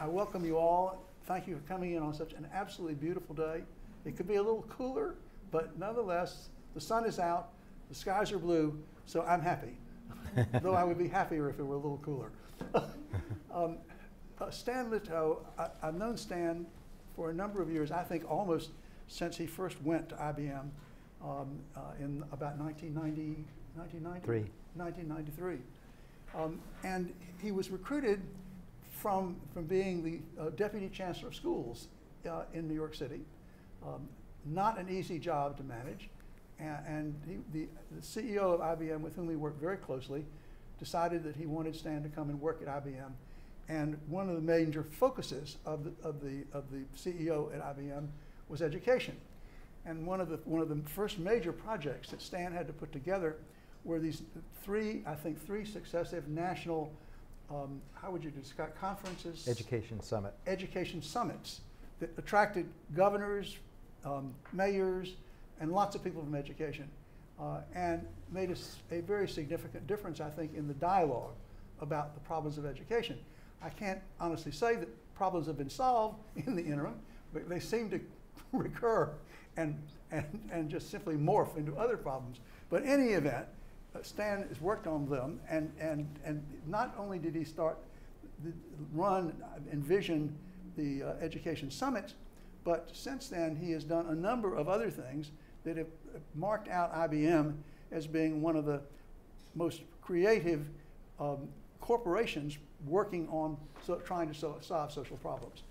welcome you all. Thank you for coming in on such an absolutely beautiful day. It could be a little cooler, but nonetheless, the sun is out, the skies are blue, so I'm happy. Though I would be happier if it were a little cooler. Stan Litow, I've known Stan for a number of years, I think almost since he first went to IBM in about 1993. And he was recruited from being the Deputy Chancellor of Schools in New York City. Not an easy job to manage. And the CEO of IBM, with whom we worked very closely, decided that he wanted Stan to come and work at IBM. And one of the major focuses of the CEO at IBM was education. And one of the first major projects that Stan had to put together were these three successive national, how would you describe, conferences? Education summit. Education summits that attracted governors, mayors, and lots of people from education, and made a very significant difference, I think, in the dialogue about the problems of education. I can't honestly say that problems have been solved in the interim, but they seem to recur and just simply morph into other problems. But in any event, Stan has worked on them, and not only did he envision the education summits, but since then he has done a number of other things that have marked out IBM as being one of the most creative corporations working on trying to solve social problems.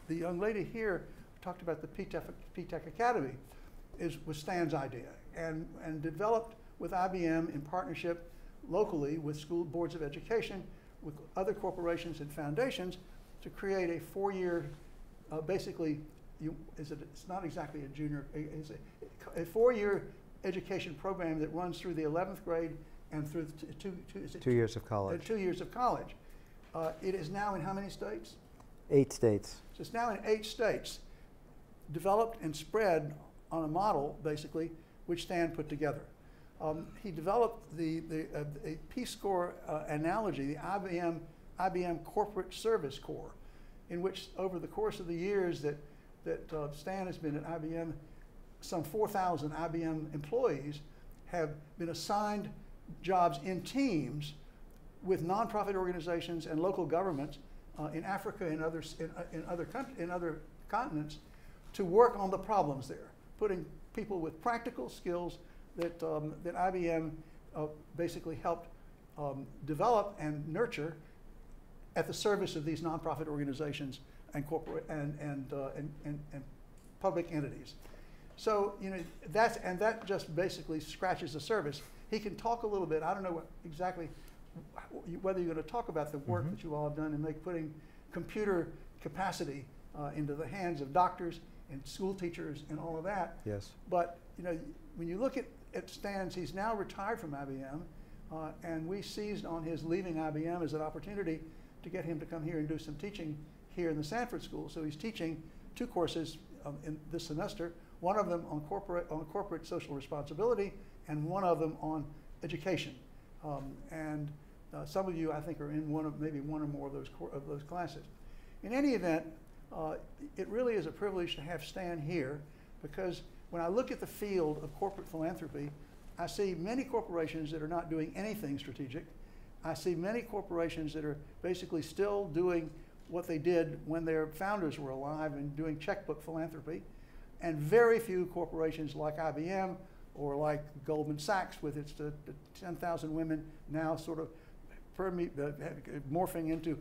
The young lady here talked about the P-Tech Academy was Stan's idea, and developed with IBM in partnership locally with school boards of education, with other corporations and foundations, to create a 4-year, basically, it's not exactly a junior, it's a 4-year education program that runs through the 11th grade and through 2 years of college. 2 years of college. It is now in how many states? 8 states. So it's now in 8 states, developed and spread on a model, basically, which Stan put together. He developed a Peace Corps analogy, the IBM Corporate Service Corps, in which over the course of the years that Stan has been at IBM, some 4,000 IBM employees have been assigned jobs in teams with nonprofit organizations and local governments in Africa and in other continents to work on the problems there, putting people with practical skills that IBM basically helped develop and nurture at the service of these nonprofit organizations and corporate and public entities. So that just basically scratches the surface. He can talk a little bit. I don't know exactly whether you're going to talk about the work that you all have done in putting computer capacity into the hands of doctors and school teachers and all of that. Yes. But when you look at Stan's, he's now retired from IBM, and we seized on his leaving IBM as an opportunity to get him to come here and do some teaching here in the Sanford School. So he's teaching 2 courses in this semester, one of them on corporate social responsibility, and one of them on education. Some of you, I think, are in maybe one or more of those classes. In any event, it really is a privilege to have Stan here, because when I look at the field of corporate philanthropy, I see many corporations that are not doing anything strategic. I see many corporations that are basically still doing what they did when their founders were alive and doing checkbook philanthropy, and very few corporations like IBM or like Goldman Sachs with its 10,000 women now sort of morphing into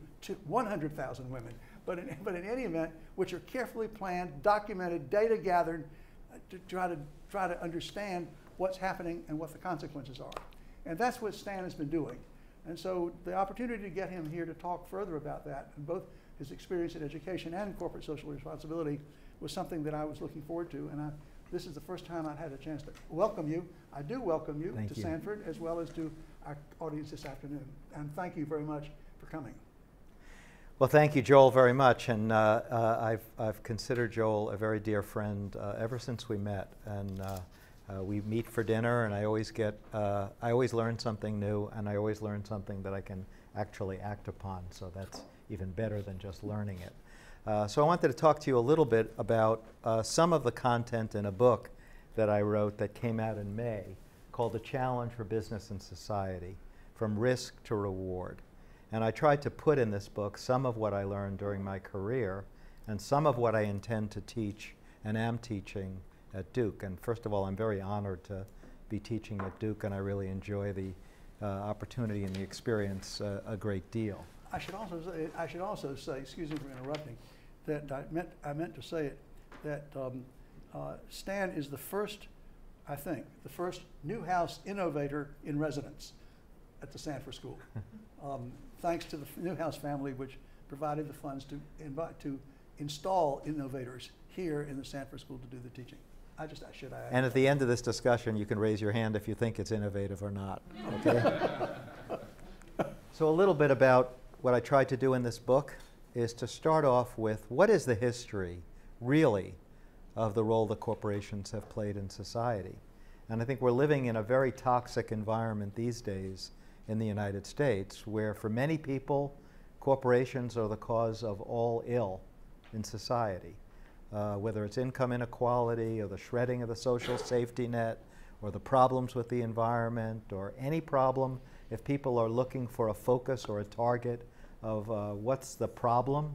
100,000 women. But in any event, which are carefully planned, documented, data gathered to try to understand what's happening and what the consequences are. And that's what Stan has been doing. And so the opportunity to get him here to talk further about that, and both his experience in education and corporate social responsibility, was something that I was looking forward to. And this is the first time I've had a chance to welcome you. I do welcome you to Sanford, as well as to our audience this afternoon. And thank you very much for coming. Well, thank you, Joel, very much. And I've considered Joel a very dear friend ever since we met. And we meet for dinner, and I always learn something new, and I always learn something that I can actually act upon. So that's even better than just learning it. So I wanted to talk to you a little bit about some of the content in a book that I wrote that came out in May called The Challenge for Business and Society, From Risk to Reward. And I tried to put in this book some of what I learned during my career and some of what I intend to teach and am teaching at Duke. And first of all, I'm very honored to be teaching at Duke, and I really enjoy the opportunity and the experience a great deal. I should also say, excuse me for interrupting, that I meant to say it, that Stan is the first, I think, the first Newhouse innovator in residence at the Sanford School. Thanks to the Newhouse family, which provided the funds to install innovators here in the Sanford School to do the teaching. And at the end of this discussion, you can raise your hand if you think it's innovative or not. Okay? So a little bit about what I tried to do in this book is to start off with what is the history, really, of the role that corporations have played in society. And I think we're living in a very toxic environment these days in the United States, where for many people, corporations are the cause of all ill in society. Whether it's income inequality or the shredding of the social safety net or the problems with the environment or any problem, if people are looking for a focus or a target of what's the problem,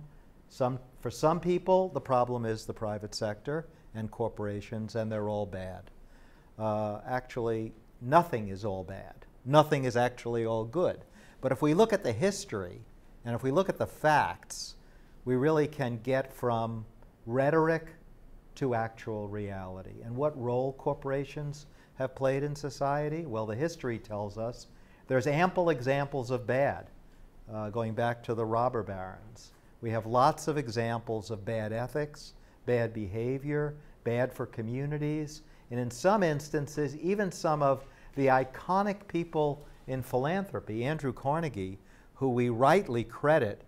for some people the problem is the private sector and corporations, and they're all bad. Actually, nothing is all bad. Nothing is actually all good. But if we look at the history and if we look at the facts, we really can get from rhetoric to actual reality. And what role corporations have played in society? Well, the history tells us there's ample examples of bad, going back to the robber barons. We have lots of examples of bad ethics, bad behavior, bad for communities, and in some instances, even some of the iconic people in philanthropy, Andrew Carnegie, who we rightly credit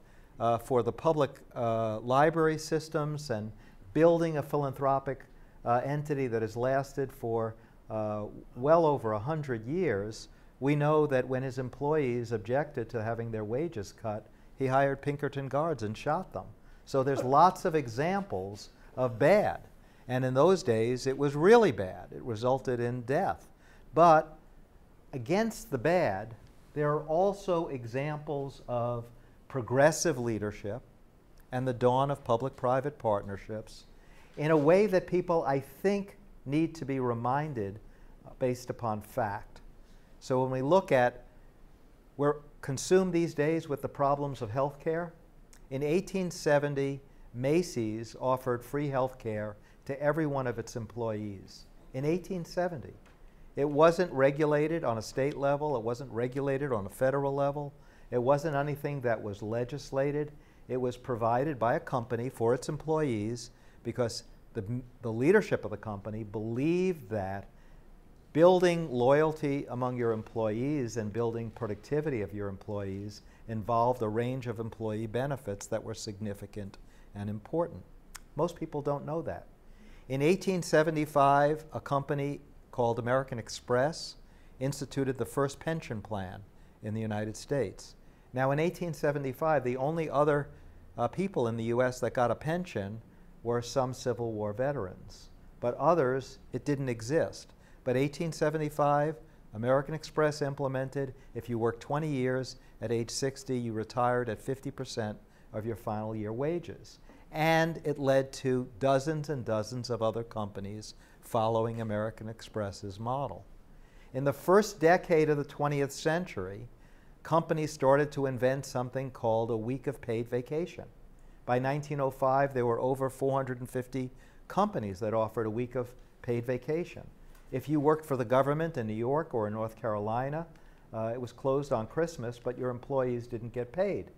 for the public library systems and building a philanthropic entity that has lasted for well over 100 years. We know that when his employees objected to having their wages cut, he hired Pinkerton guards and shot them. So there's lots of examples of bad. And in those days, it was really bad. It resulted in death. But against the bad, there are also examples of progressive leadership and the dawn of public-private partnerships in a way that people, I think, need to be reminded based upon fact. So when we look at, we're consumed these days with the problems of health care. In 1870, Macy's offered free health care to every one of its employees. In 1870. It wasn't regulated on a state level. It wasn't regulated on a federal level. It wasn't anything that was legislated. It was provided by a company for its employees because the leadership of the company believed that building loyalty among your employees and building productivity of your employees involved a range of employee benefits that were significant and important. Most people don't know that. In 1875, a company called American Express instituted the first pension plan in the United States. Now in 1875, the only other people in the US that got a pension were some Civil War veterans. But others, it didn't exist. But 1875, American Express implemented, if you worked 20 years, at age 60, you retired at 50% of your final year wages. And it led to dozens and dozens of other companies following American Express's model. In the first decade of the 20th century, companies started to invent something called a week of paid vacation. By 1905, there were over 450 companies that offered a week of paid vacation. If you worked for the government in New York or in North Carolina, it was closed on Christmas, but your employees didn't get paid.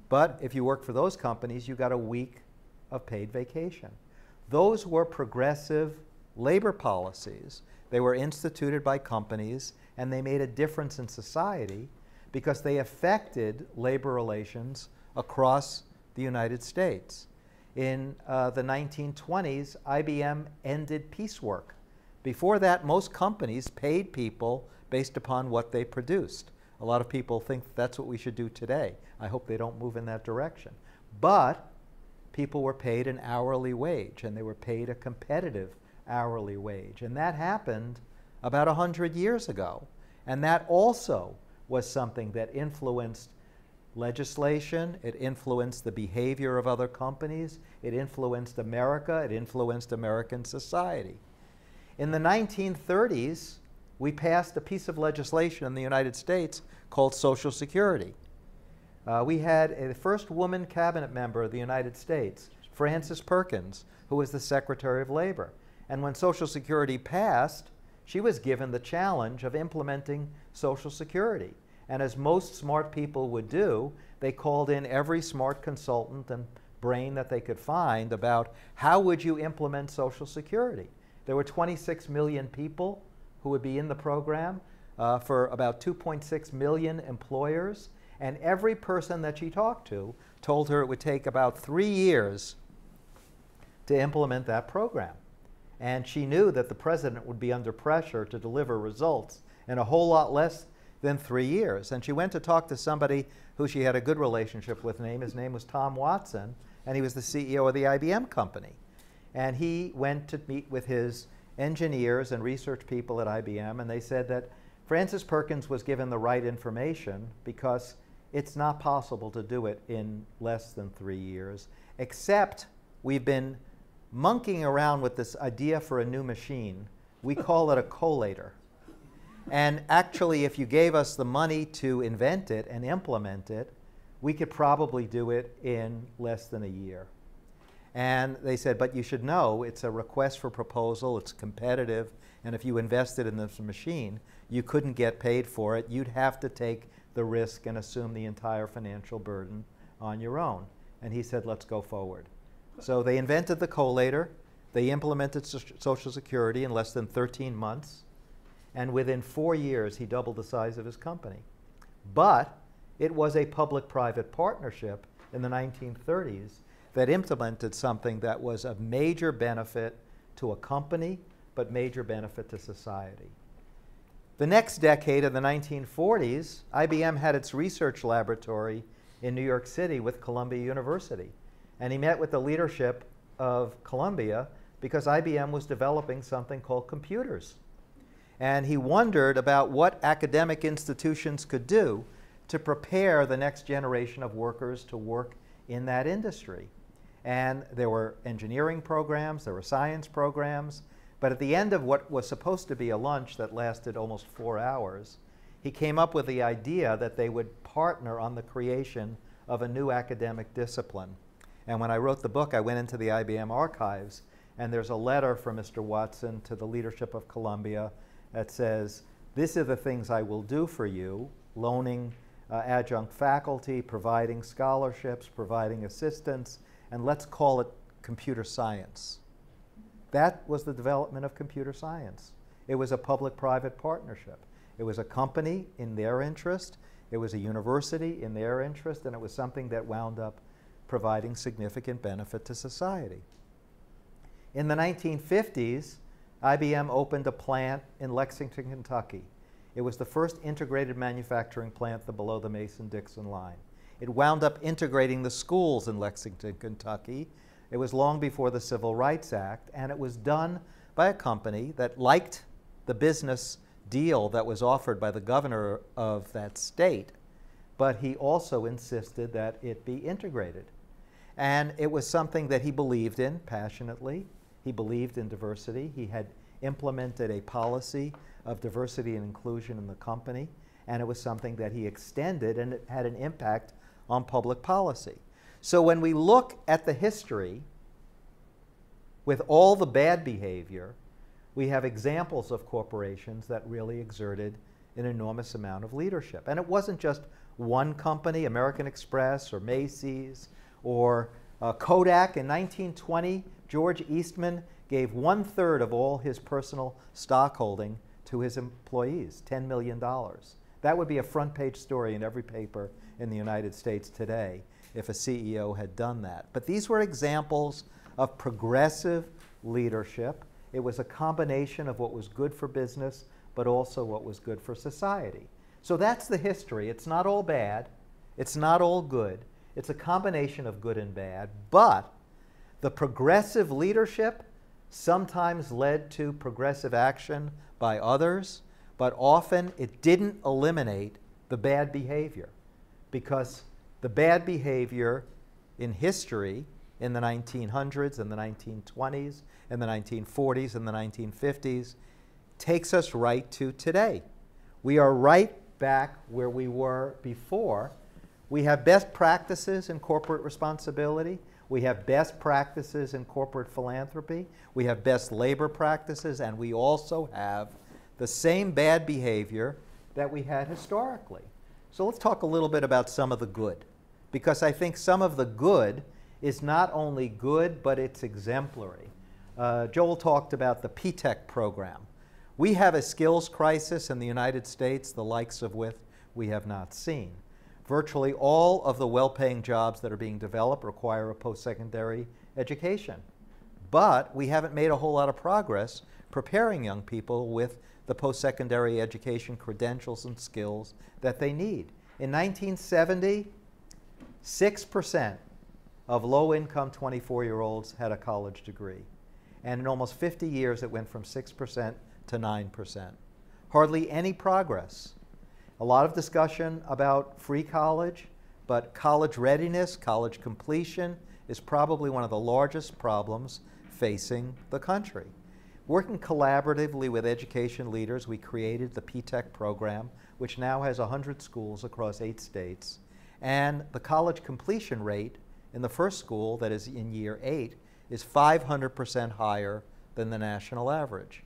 But if you worked for those companies, you got a week of paid vacation. Those were progressive labor policies. They were instituted by companies, and they made a difference in society because they affected labor relations across the United States. In the 1920s, IBM ended piecework. Before that, most companies paid people based upon what they produced. A lot of people think that's what we should do today. I hope they don't move in that direction. But people were paid an hourly wage, and they were paid a competitive hourly wage. And that happened about 100 years ago. And that also was something that influenced legislation, it influenced the behavior of other companies, it influenced America, it influenced American society. In the 1930s, we passed a piece of legislation in the United States called Social Security. We had a first woman cabinet member of the United States, Frances Perkins, who was the Secretary of Labor. And when Social Security passed, she was given the challenge of implementing Social Security. And as most smart people would do, they called in every smart consultant and brain that they could find about how would you implement Social Security. There were 26 million people who would be in the program for about 2.6 million employers. And every person that she talked to told her it would take about 3 years to implement that program. And she knew that the president would be under pressure to deliver results in a whole lot less than 3 years. And she went to talk to somebody who she had a good relationship with. His name was Tom Watson, and he was the CEO of the IBM company. And he went to meet with his engineers and research people at IBM, and they said that Frances Perkins was given the right information because it's not possible to do it in less than 3 years, except we've been monkeying around with this idea for a new machine. We call it a collator. And actually, if you gave us the money to invent it and implement it, we could probably do it in less than a year. And they said, but you should know it's a request for proposal, it's competitive, and if you invested in this machine, you couldn't get paid for it. You'd have to take the risk and assume the entire financial burden on your own. And he said, let's go forward. So they invented the collator. They implemented Social Security in less than 13 months. And within 4 years, he doubled the size of his company. But it was a public-private partnership in the 1930s that implemented something that was of major benefit to a company, but major benefit to society. The next decade, in the 1940s, IBM had its research laboratory in New York City with Columbia University. And he met with the leadership of Columbia because IBM was developing something called computers. And he wondered about what academic institutions could do to prepare the next generation of workers to work in that industry. And there were engineering programs, there were science programs, but at the end of what was supposed to be a lunch that lasted almost 4 hours, he came up with the idea that they would partner on the creation of a new academic discipline. And when I wrote the book, I went into the IBM archives, and there's a letter from Mr. Watson to the leadership of Columbia that says, these are the things I will do for you, loaning adjunct faculty, providing scholarships, providing assistance, and let's call it computer science. That was the development of computer science. It was a public-private partnership. It was a company in their interest, it was a university in their interest, and it was something that wound up providing significant benefit to society. In the 1950s, IBM opened a plant in Lexington, Kentucky. It was the first integrated manufacturing plant below the Mason-Dixon line. It wound up integrating the schools in Lexington, Kentucky. It was long before the Civil Rights Act, and it was done by a company that liked the business deal that was offered by the governor of that state, but he also insisted that it be integrated. And it was something that he believed in passionately. He believed in diversity. He had implemented a policy of diversity and inclusion in the company, and it was something that he extended, and it had an impact on public policy. So when we look at the history, with all the bad behavior, we have examples of corporations that really exerted an enormous amount of leadership. And it wasn't just one company, American Express or Macy's or Kodak. In 1920, George Eastman gave 1/3 of all his personal stock holding to his employees, $10 million. That would be a front page story in every paper in the United States today if a CEO had done that. But these were examples of progressive leadership. It was a combination of what was good for business, but also what was good for society. So that's the history. It's not all bad. It's not all good. It's a combination of good and bad. But the progressive leadership sometimes led to progressive action by others, but often it didn't eliminate the bad behavior, because the bad behavior in history in the 1900s and the 1920s and the 1940s and the 1950s takes us right to today. We are right back where we were before. We have best practices in corporate responsibility. We have best practices in corporate philanthropy. We have best labor practices, and we also have the same bad behavior that we had historically. So let's talk a little bit about some of the good, because I think some of the good is not only good, but it's exemplary. Joel talked about the P-TECH program. We have a skills crisis in the United States, the likes of which we have not seen. Virtually all of the well-paying jobs that are being developed require a post-secondary education. But we haven't made a whole lot of progress preparing young people with the post-secondary education credentials and skills that they need. In 1970, 6% of low-income 24-year-olds had a college degree. And in almost 50 years, it went from 6% to 9%. Hardly any progress. A lot of discussion about free college, but college readiness, college completion is probably one of the largest problems facing the country. Working collaboratively with education leaders, we created the P-TECH program, which now has 100 schools across 8 states. And the college completion rate in the first school, that is in year 8, is 500% higher than the national average.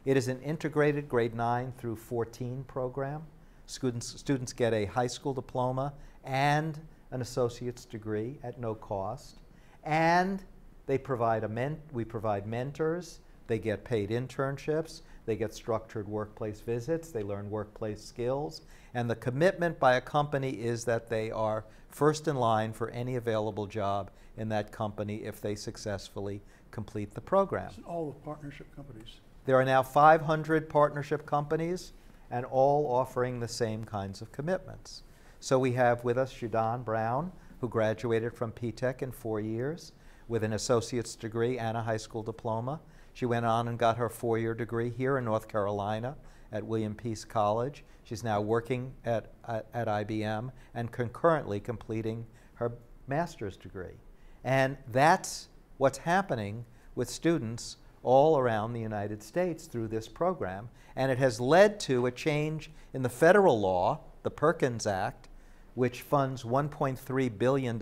It is an integrated grade 9 through 14 program. Students get a high school diploma and an associate's degree at no cost. And we provide mentors. They get paid internships. They get structured workplace visits. They learn workplace skills. And the commitment by a company is that they are first in line for any available job in that company if they successfully complete the program. All the partnership companies. There are now 500 partnership companies, and all offering the same kinds of commitments. So we have with us Shadon Brown, who graduated from P-TECH in 4 years with an associate's degree and a high school diploma. She went on and got her 4-year degree here in North Carolina at William Peace College. She's now working at IBM and concurrently completing her master's degree. And that's what's happening with students all around the United States through this program. And it has led to a change in the federal law, the Perkins Act, which funds $1.3 billion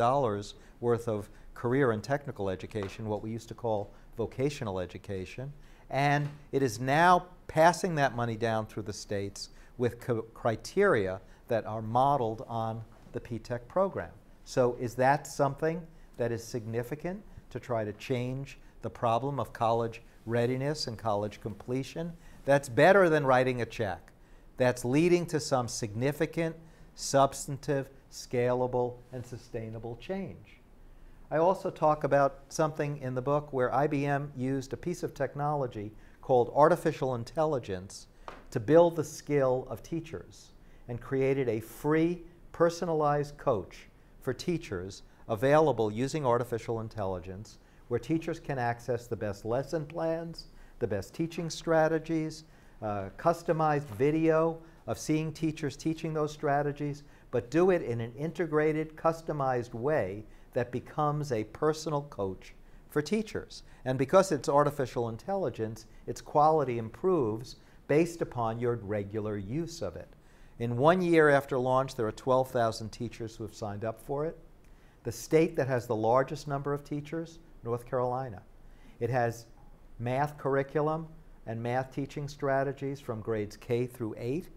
worth of career and technical education, what we used to call vocational education. And it is now passing that money down through the states with criteria that are modeled on the P-TECH program. So is that something that is significant to try to change the problem of college readiness and college completion? That's better than writing a check. That's leading to some significant, substantive, scalable, and sustainable change. I also talk about something in the book where IBM used a piece of technology called artificial intelligence to build the skill of teachers and created a free, personalized coach for teachers available using artificial intelligence, where teachers can access the best lesson plans, the best teaching strategies, customized video of seeing teachers teaching those strategies, but do it in an integrated, customized way that becomes a personal coach for teachers. And because it's artificial intelligence, its quality improves based upon your regular use of it. In 1 year after launch, there are 12,000 teachers who have signed up for it. The state that has the largest number of teachers, North Carolina. It has math curriculum and math teaching strategies from grades K through 8.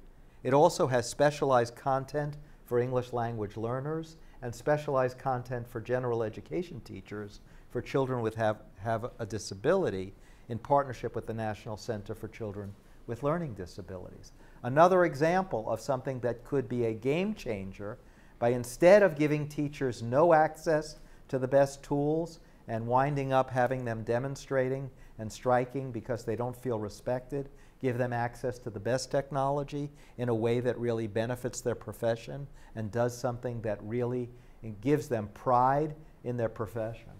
It also has specialized content for English language learners and specialized content for general education teachers for children with have a disability in partnership with the National Center for Children with Learning Disabilities. Another example of something that could be a game changer by, instead of giving teachers no access to the best tools and winding up having them demonstrating and striking because they don't feel respected. Give them access to the best technology in a way that really benefits their profession and does something that really gives them pride in their profession.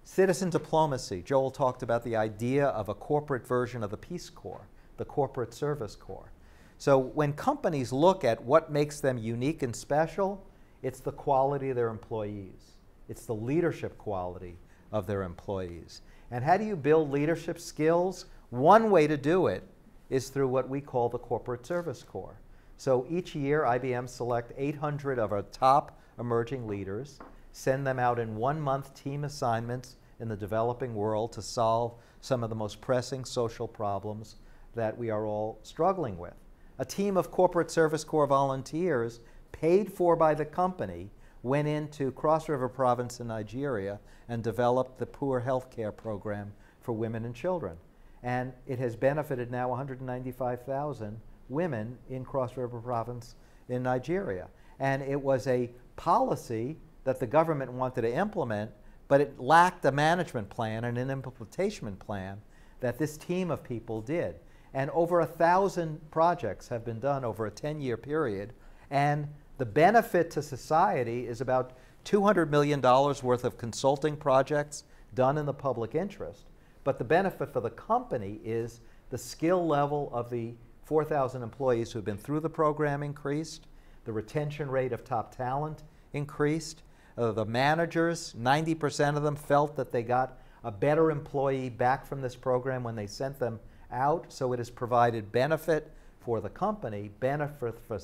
Citizen diplomacy. Joel talked about the idea of a corporate version of the Peace Corps, the Corporate Service Corps. So when companies look at what makes them unique and special, it's the quality of their employees. It's the leadership quality of their employees. And how do you build leadership skills? One way to do it is through what we call the Corporate Service Corps. So each year, IBM select 800 of our top emerging leaders, send them out in 1-month team assignments in the developing world to solve some of the most pressing social problems that we are all struggling with. A team of Corporate Service Corps volunteers, paid for by the company, went into Cross River Province in Nigeria and developed the poor health care program for women and children. And it has benefited now 195,000 women in Cross River Province in Nigeria. And it was a policy that the government wanted to implement, but it lacked a management plan and an implementation plan that this team of people did. And over 1,000 projects have been done over a 10-year period. And the benefit to society is about $200 million worth of consulting projects done in the public interest. But the benefit for the company is the skill level of the 4,000 employees who have been through the program increased, the retention rate of top talent increased, the managers, 90% of them felt that they got a better employee back from this program when they sent them out, so it has provided benefit for the company, benefit for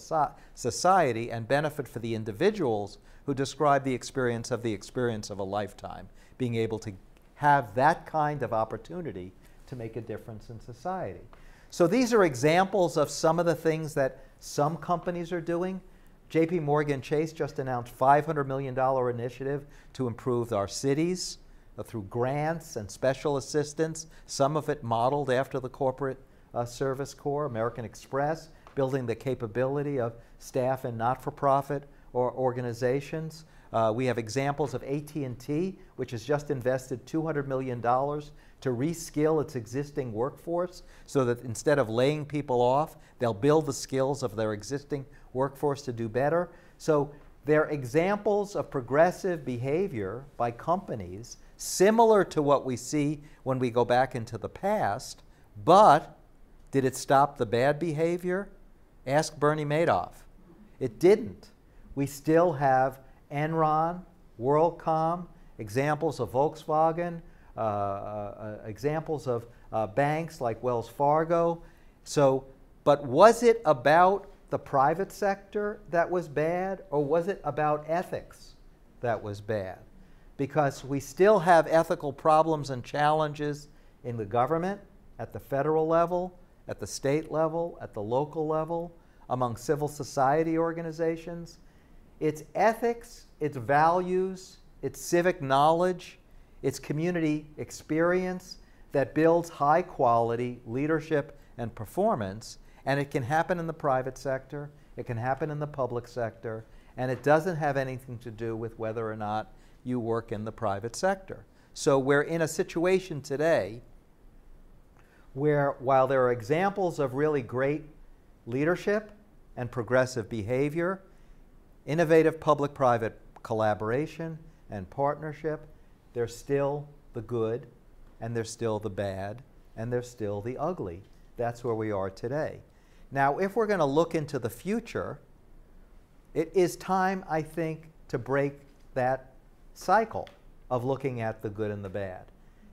society, and benefit for the individuals who describe the experience of a lifetime, being able to have that kind of opportunity to make a difference in society. So these are examples of some of the things that some companies are doing. JP Morgan Chase just announced $500 million initiative to improve our cities through grants and special assistance, some of it modeled after the Corporate Service Corps. American Express, building the capability of staff in not-for-profit or organizations. We have examples of AT&T, which has just invested $200 million to reskill its existing workforce so that instead of laying people off, they'll build the skills of their existing workforce to do better. So they're examples of progressive behavior by companies similar to what we see when we go back into the past, but did it stop the bad behavior? Ask Bernie Madoff. It didn't. We still have Enron, WorldCom, examples of Volkswagen, examples of banks like Wells Fargo. So, but was it about the private sector that was bad, or was it about ethics that was bad? Because we still have ethical problems and challenges in the government, at the federal level, at the state level, at the local level, among civil society organizations. It's ethics, it's values, it's civic knowledge, it's community experience that builds high quality leadership and performance. And it can happen in the private sector, it can happen in the public sector, and it doesn't have anything to do with whether or not you work in the private sector. So we're in a situation today where, while there are examples of really great leadership and progressive behavior, innovative public-private collaboration and partnership, there's still the good, and there's still the bad, and there's still the ugly. That's where we are today. Now, if we're going to look into the future, it is time, I think, to break that cycle of looking at the good and the bad.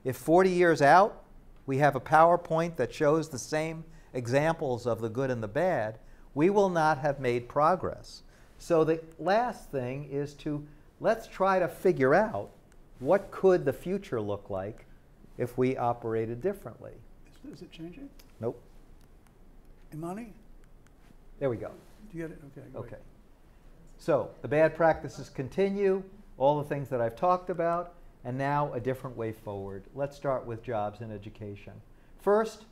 If 40 years out, we have a PowerPoint that shows the same examples of the good and the bad, we will not have made progress. So the last thing is let's try to figure out what could the future look like if we operated differently. Is it changing? Nope. Imani? There we go. Do you get it? Okay. Great. Okay. So the bad practices continue, all the things that I've talked about, and now a different way forward. Let's start with jobs and education. First,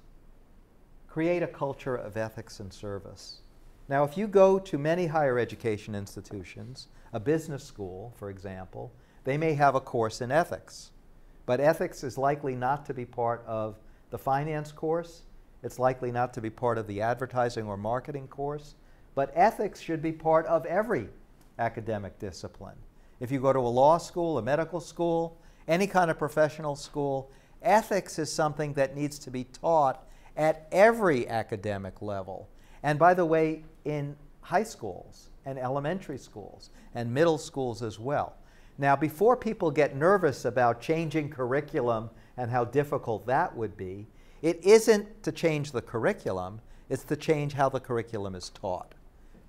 create a culture of ethics and service. Now, if you go to many higher education institutions, a business school, for example, they may have a course in ethics. But ethics is likely not to be part of the finance course. It's likely not to be part of the advertising or marketing course. But ethics should be part of every academic discipline. If you go to a law school, a medical school, any kind of professional school, ethics is something that needs to be taught at every academic level. And by the way, in high schools and elementary schools and middle schools as well. Now, before people get nervous about changing curriculum and how difficult that would be, it isn't to change the curriculum, it's to change how the curriculum is taught.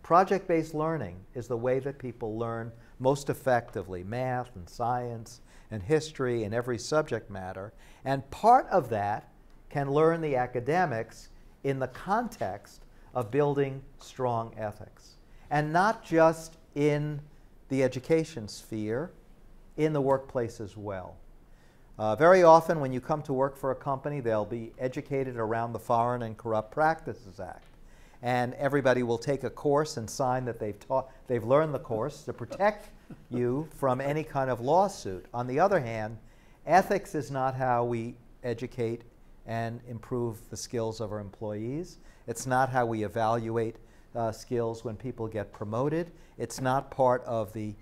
Project-based learning is the way that people learn most effectively, math and science and history and every subject matter. And part of that can learn the academics in the context of building strong ethics. And not just in the education sphere, in the workplace as well. Very often when you come to work for a company, they'll be educated around the Foreign and Corrupt Practices Act. And everybody will take a course and sign that they've learned the course to protect you from any kind of lawsuit. On the other hand, ethics is not how we educate and improve the skills of our employees. It's not how we evaluate skills when people get promoted. It's not part of the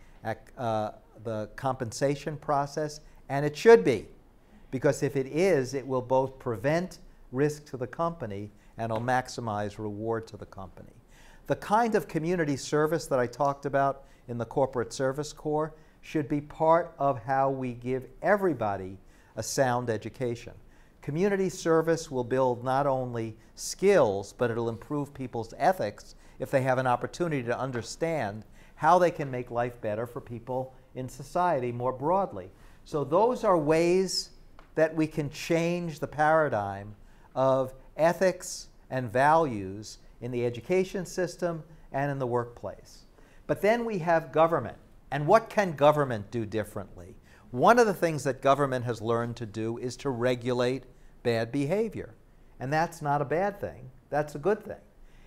compensation process, and it should be. Because if it is, it will both prevent risk to the company and will maximize reward to the company. The kind of community service that I talked about in the Corporate Service Corps should be part of how we give everybody a sound education. Community service will build not only skills, but it'll improve people's ethics if they have an opportunity to understand how they can make life better for people in society more broadly. So those are ways that we can change the paradigm of ethics and values in the education system and in the workplace. But then we have government. And what can government do differently? One of the things that government has learned to do is to regulate bad behavior. And that's not a bad thing. That's a good thing.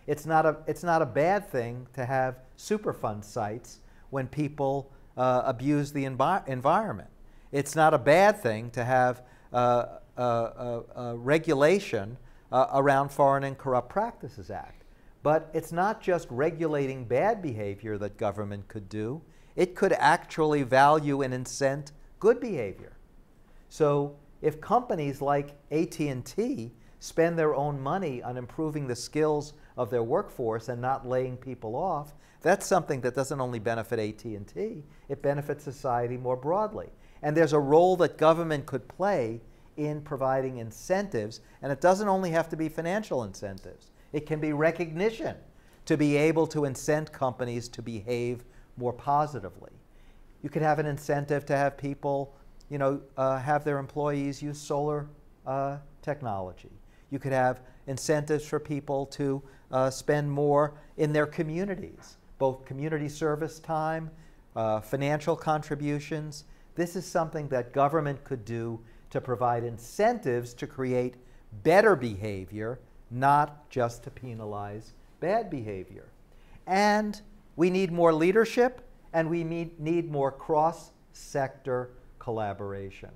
It's not a bad thing to have Superfund sites when people abuse the environment. It's not a bad thing to have regulation around Foreign and Corrupt Practices Act. But it's not just regulating bad behavior that government could do. It could actually value and incent good behavior. So if companies like AT&T spend their own money on improving the skills of their workforce and not laying people off, that's something that doesn't only benefit AT&T, it benefits society more broadly. And there's a role that government could play in providing incentives, and it doesn't only have to be financial incentives. It can be recognition to be able to incent companies to behave more positively. You could have an incentive to have people, have their employees use solar technology. You could have incentives for people to spend more in their communities, both community service time, financial contributions. This is something that government could do to provide incentives to create better behavior, not just to penalize bad behavior. And we need more leadership, and we need more cross-sector collaboration.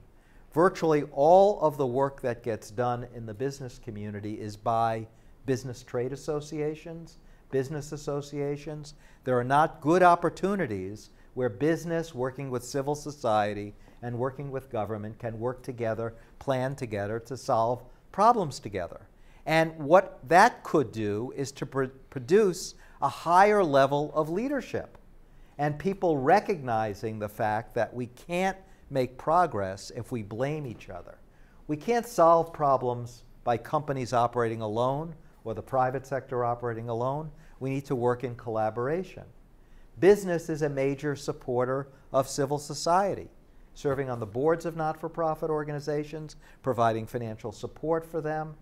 Virtually all of the work that gets done in the business community is by business trade associations, business associations. There are not good opportunities where business working with civil society and working with government can work together, plan together to solve problems together. And what that could do is to produce a higher level of leadership and people recognizing the fact that we can't make progress if we blame each other. We can't solve problems by companies operating alone or the private sector operating alone. We need to work in collaboration. Business is a major supporter of civil society, serving on the boards of not-for-profit organizations, providing financial support for them.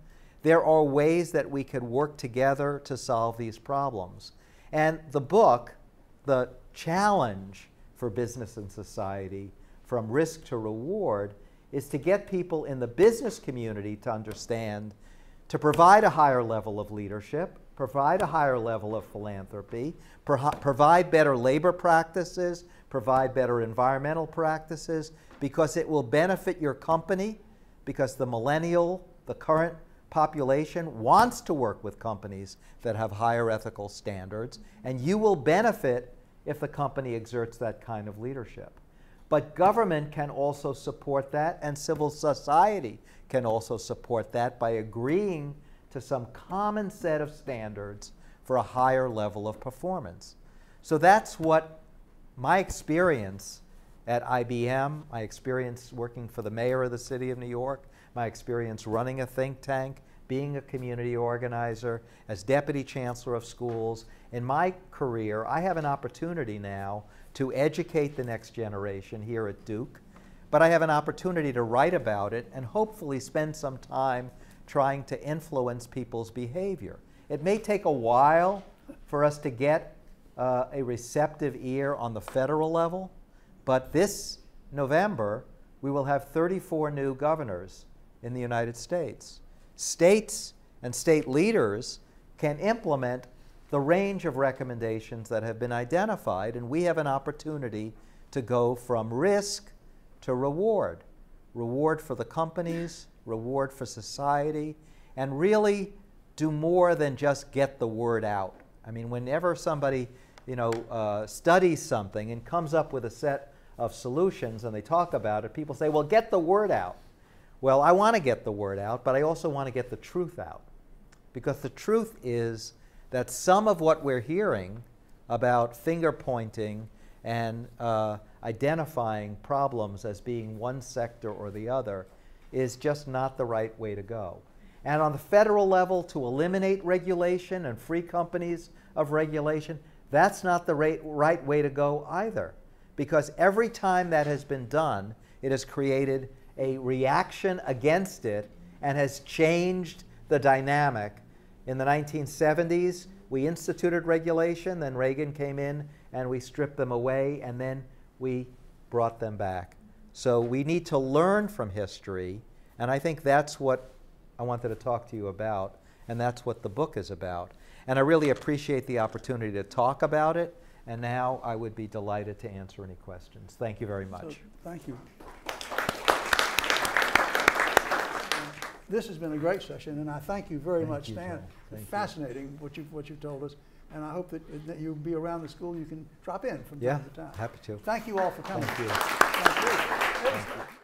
There are ways that we could work together to solve these problems. And the book, The Challenge for Business and Society, From Risk to Reward, is to get people in the business community to understand, to provide a higher level of leadership, provide a higher level of philanthropy, provide better labor practices, provide better environmental practices, because it will benefit your company, because the millennial, the current population wants to work with companies that have higher ethical standards, and you will benefit if the company exerts that kind of leadership. But government can also support that, and civil society can also support that by agreeing to some common set of standards for a higher level of performance. So that's what my experience at IBM, my experience working for the mayor of the city of New York, my experience running a think tank, being a community organizer, as deputy chancellor of schools. In my career, I have an opportunity now to educate the next generation here at Duke, but I have an opportunity to write about it and hopefully spend some time trying to influence people's behavior. It may take a while for us to get a receptive ear on the federal level, but this November, we will have 34 new governors in the United States. States and state leaders can implement the range of recommendations that have been identified, and we have an opportunity to go from risk to reward. Reward for the companies, reward for society, and really do more than just get the word out. I mean, whenever somebody studies something and comes up with a set of solutions and they talk about it, people say, well, get the word out. Well, I want to get the word out, but I also want to get the truth out. Because the truth is that some of what we're hearing about finger pointing and identifying problems as being one sector or the other is just not the right way to go. And on the federal level, to eliminate regulation and free companies of regulation, that's not the right way to go either. Because every time that has been done, it has created a reaction against it and has changed the dynamic. In the 1970s, we instituted regulation, then Reagan came in and we stripped them away, and then we brought them back. So we need to learn from history, and I think that's what I wanted to talk to you about, and that's what the book is about. And I really appreciate the opportunity to talk about it, and now I would be delighted to answer any questions. Thank you very much. So, thank you. This has been a great session, and I thank you very much, Stan. It's fascinating what you've told us, and I hope that you'll be around the school. You can drop in from time to time. Happy to. Thank you all for coming. Thank you. Thank you.